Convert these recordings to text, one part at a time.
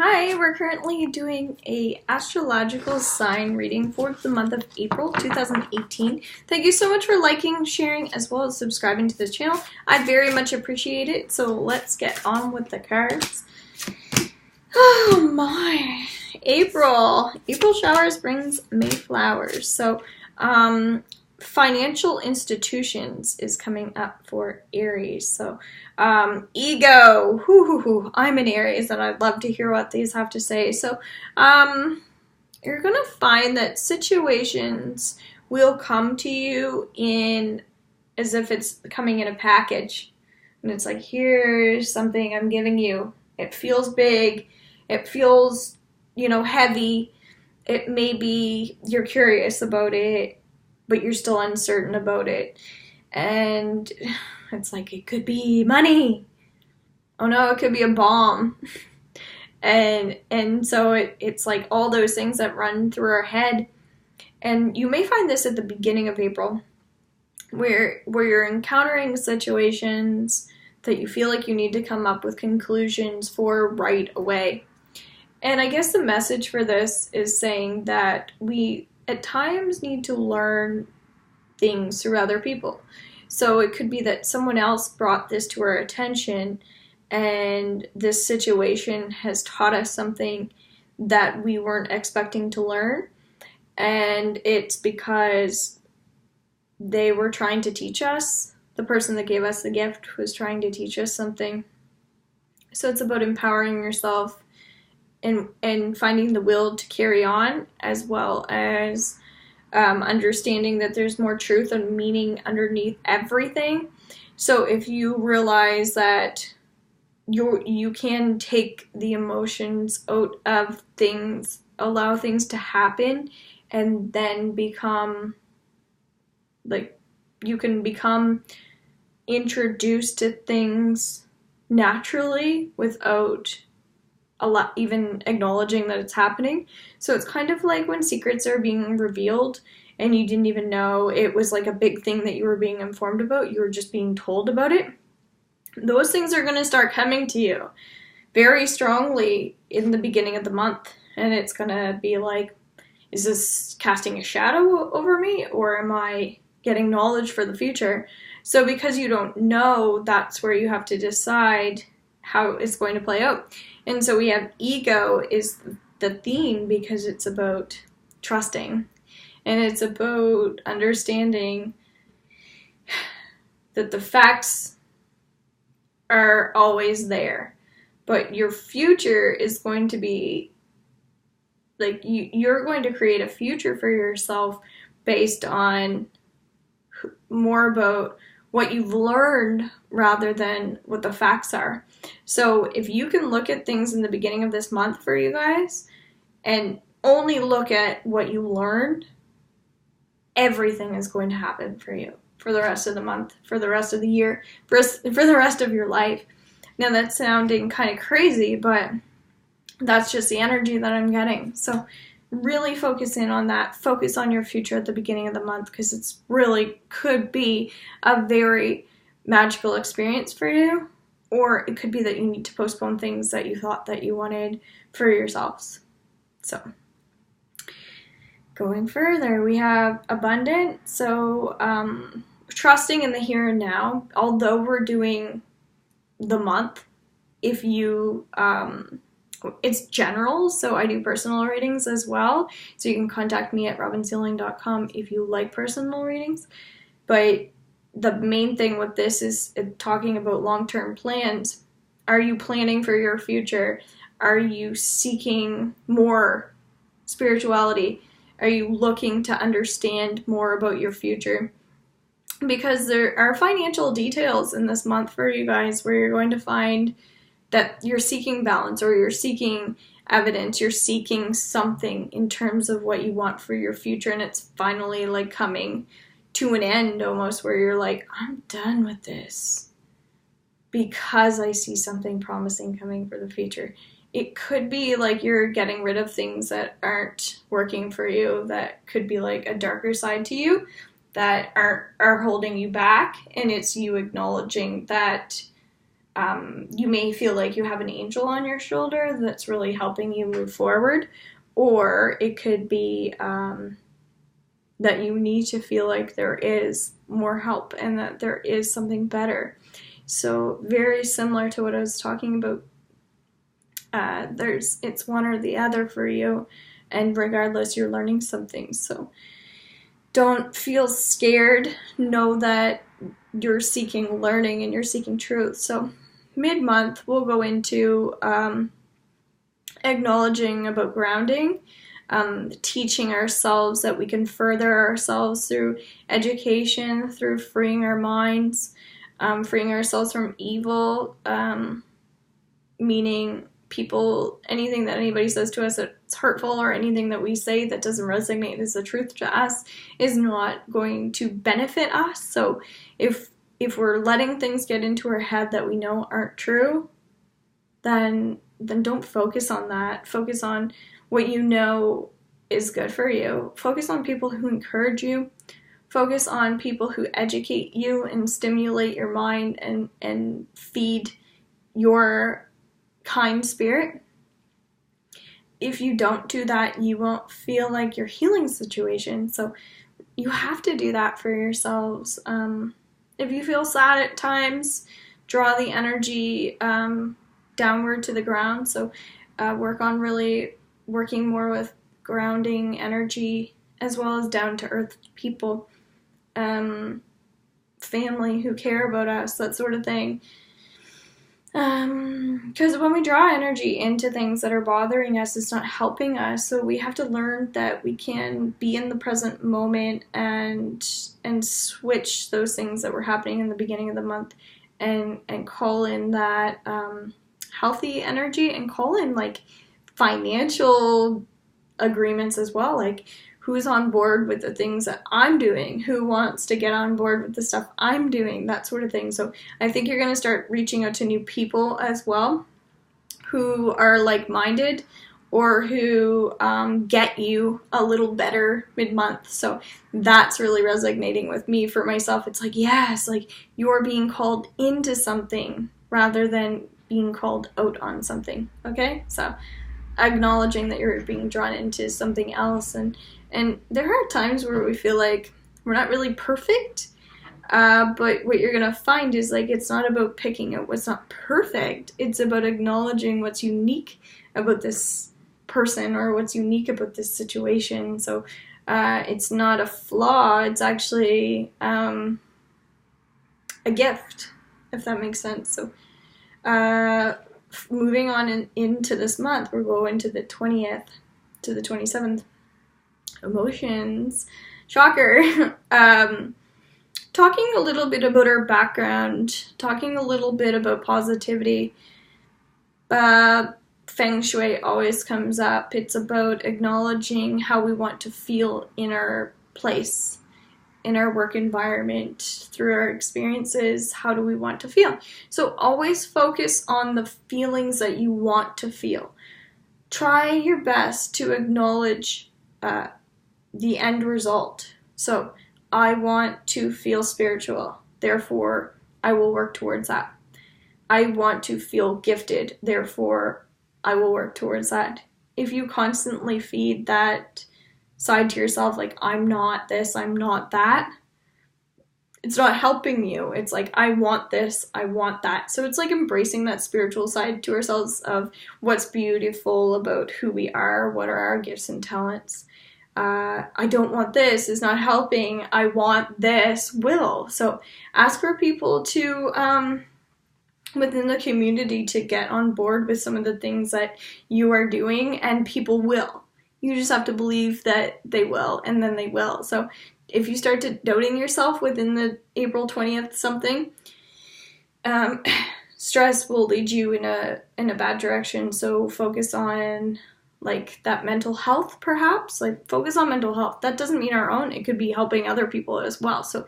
Hi, we're currently doing a astrological sign reading for the month of April 2018. Thank you so much for liking, sharing, as well as subscribing to this channel. I very much appreciate it. So let's get on with the cards. Oh my. April showers brings May flowers. So financial institutions is coming up for Aries. So ego. I'm an Aries and I'd love to hear what these have to say. So you're gonna find that situations will come to you in as if it's coming in a package, and it's like, here's something I'm giving you. It feels big, it feels, heavy. It may be you're curious about it, but you're still uncertain about it. And it's like, it could be money. Oh no, it could be a bomb. And so it's like all those things that run through our head. And you may find this at the beginning of April, where you're encountering situations that you feel like you need to come up with conclusions for right away. And I guess the message for this is saying that we at times need to learn things through other people. So it could be that someone else brought this to our attention, and this situation has taught us something that we weren't expecting to learn. And it's because they were trying to teach us. The person that gave us the gift was trying to teach us something. So it's about empowering yourself and finding the will to carry on, as well as understanding that there's more truth and meaning underneath everything. So if you realize that you can take the emotions out of things, allow things to happen, and then become like, you can become introduced to things naturally without even acknowledging that it's happening. So it's kind of like when secrets are being revealed and you didn't even know it was like a big thing that you were being informed about. You were just being told about it. Those things are going to start coming to you very strongly in the beginning of the month. And it's going to be like, is this casting a shadow over me, or am I getting knowledge for the future? So because you don't know, that's where you have to decide how it's going to play out. And so we have ego is the theme because it's about trusting, and it's about understanding that the facts are always there, but your future is going to be like, you're going to create a future for yourself based on more about what you've learned rather than what the facts are. So if you can look at things in the beginning of this month for you guys and only look at what you learned, everything is going to happen for you for the rest of the month, for the rest of the year, for the rest of your life. Now that's sounding kind of crazy, but that's just the energy that I'm getting. So really focus in on that. Focus on your future at the beginning of the month, because it's really could be a very magical experience for you, or it could be that you need to postpone things that you thought that you wanted for yourselves. So going further, we have abundant. So trusting in the here and now. Although we're doing the month, if you it's general, so I do personal readings as well. So you can contact me at robinsealing.com if you like personal readings. But the main thing with this is talking about long-term plans. Are you planning for your future? Are you seeking more spirituality? Are you looking to understand more about your future? Because there are financial details in this month for you guys where you're going to find that you're seeking balance, or you're seeking evidence, you're seeking something in terms of what you want for your future, and it's finally like coming to an end almost, where you're like, I'm done with this because I see something promising coming for the future. It could be like you're getting rid of things that aren't working for you, that could be like a darker side to you that are holding you back, and it's you acknowledging that You may feel like you have an angel on your shoulder that's really helping you move forward, or it could be that you need to feel like there is more help and that there is something better. So very similar to what I was talking about. It's one or the other for you, and regardless, you're learning something. So don't feel scared. Know that you're seeking learning and you're seeking truth. So mid-month, we'll go into acknowledging about grounding, teaching ourselves that we can further ourselves through education, through freeing our minds, freeing ourselves from evil, meaning people, anything that anybody says to us that's hurtful, or anything that we say that doesn't resonate as the truth to us, is not going to benefit us. So if we're letting things get into our head that we know aren't true, then don't focus on that. Focus on what you know is good for you. Focus on people who encourage you. Focus on people who educate you and stimulate your mind and feed your kind spirit. If you don't do that, you won't feel like you're healing the situation. So you have to do that for yourselves. If you feel sad at times, draw the energy downward to the ground. So work on really working more with grounding energy, as well as down to earth people, family who care about us, that sort of thing. Because when we draw energy into things that are bothering us, it's not helping us. So we have to learn that we can be in the present moment and switch those things that were happening in the beginning of the month and call in that healthy energy, and call in like financial agreements as well. Like, who's on board with the things that I'm doing? Who wants to get on board with the stuff I'm doing? That sort of thing. So I think you're going to start reaching out to new people as well, who are like-minded or who get you a little better mid-month. So that's really resonating with me for myself. It's like, yes, like you're being called into something rather than being called out on something. Okay? So acknowledging that you're being drawn into something else. And there are times where we feel like we're not really perfect, but what you're going to find is like it's not about picking out what's not perfect. It's about acknowledging what's unique about this person or what's unique about this situation. So it's not a flaw. It's actually a gift, if that makes sense. So moving on into this month, we're going to the 20th to the 27th. Emotions. Shocker. Talking a little bit about our background, talking a little bit about positivity. Feng Shui always comes up. It's about acknowledging how we want to feel in our place, in our work environment, through our experiences. How do we want to feel? So always focus on the feelings that you want to feel. Try your best to acknowledge the end result. So I want to feel spiritual, therefore I will work towards that. I want to feel gifted, therefore I will work towards that. If you constantly feed that side to yourself, like I'm not this, I'm not that, it's not helping you. It's like, I want this, I want that. So it's like embracing that spiritual side to ourselves of what's beautiful about who we are, what are our gifts and talents. I don't want this is not helping. I want this will. So ask for people to, within the community, to get on board with some of the things that you are doing, and people will. You just have to believe that they will, and then they will. So if you start to doubting yourself within the April 20th something, stress will lead you in a bad direction. So focus on like that mental health, perhaps. Like focus on mental health. That doesn't mean our own. It could be helping other people as well. So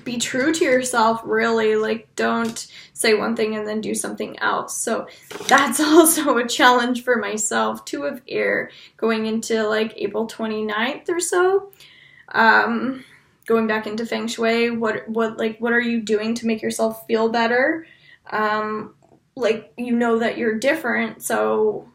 be true to yourself, really. Like don't say one thing and then do something else. So that's also a challenge for myself. 2 of air going into like April 29th or so. going back into feng shui, what are you doing to make yourself feel better? Like, you know that you're different, so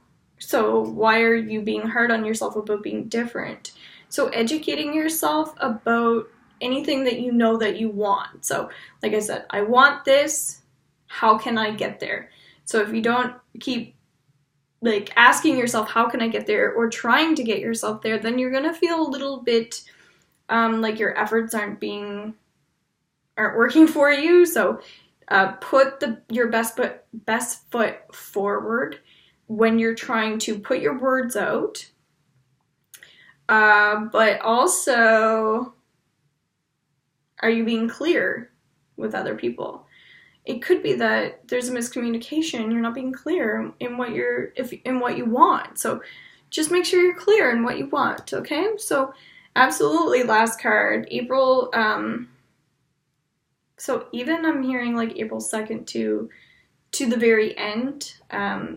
why are you being hard on yourself about being different? So educating yourself about anything that you know that you want. So like I said, I want this, how can I get there? So if you don't keep like asking yourself, how can I get there, or trying to get yourself there, then you're gonna feel a little bit like your efforts aren't working for you. So put your best foot forward when you're trying to put your words out. But also, are you being clear with other people? It could be that there's a miscommunication. You're not being clear in what you want. So just make sure you're clear in what you want, okay? So absolutely, last card, April. So even I'm hearing like April 2nd to the very end.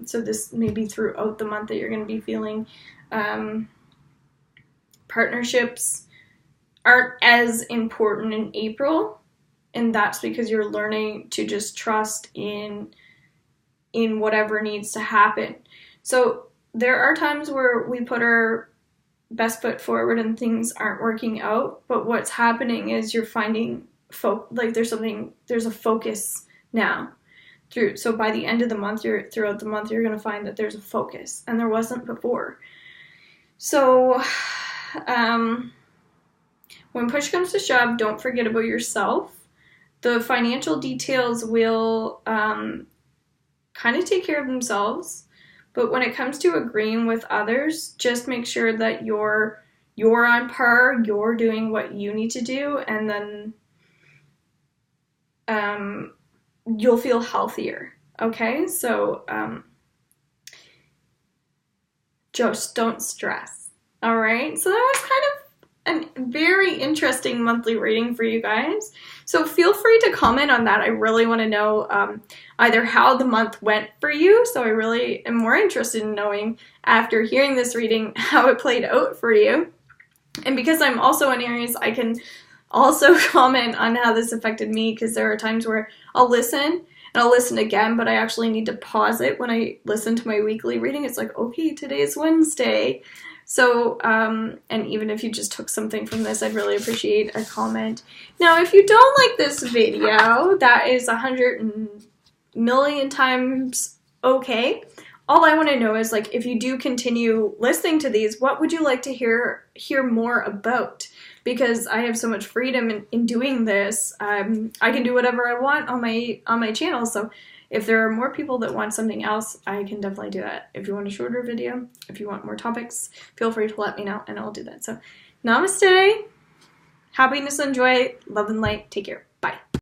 So this may be throughout the month that you're going to be feeling partnerships aren't as important in April. And that's because you're learning to just trust in whatever needs to happen. So there are times where we put our best foot forward and things aren't working out. But what's happening is you're finding there's a focus now. So by the end of the month, throughout the month, you're going to find that there's a focus, and there wasn't before. So when push comes to shove, don't forget about yourself. The financial details will kind of take care of themselves, but when it comes to agreeing with others, just make sure that you're on par, you're doing what you need to do, and then you'll feel healthier, okay? So just don't stress, all right? So that was kind of a very interesting monthly reading for you guys. So feel free to comment on that. I really want to know either how the month went for you. So I really am more interested in knowing, after hearing this reading, how it played out for you. And because I'm also an Aries, I can also comment on how this affected me, because there are times where I'll listen and I'll listen again, but I actually need to pause it when I listen to my weekly reading. It's like, okay, today's Wednesday. So, and even if you just took something from this, I'd really appreciate a comment. Now, if you don't like this video, that is 100,000,000 times okay. All I want to know is, like, if you do continue listening to these, what would you like to hear more about? Because I have so much freedom in doing this. I can do whatever I want on my channel. So if there are more people that want something else, I can definitely do that. If you want a shorter video, if you want more topics, feel free to let me know and I'll do that. So namaste, happiness and joy, love and light. Take care. Bye.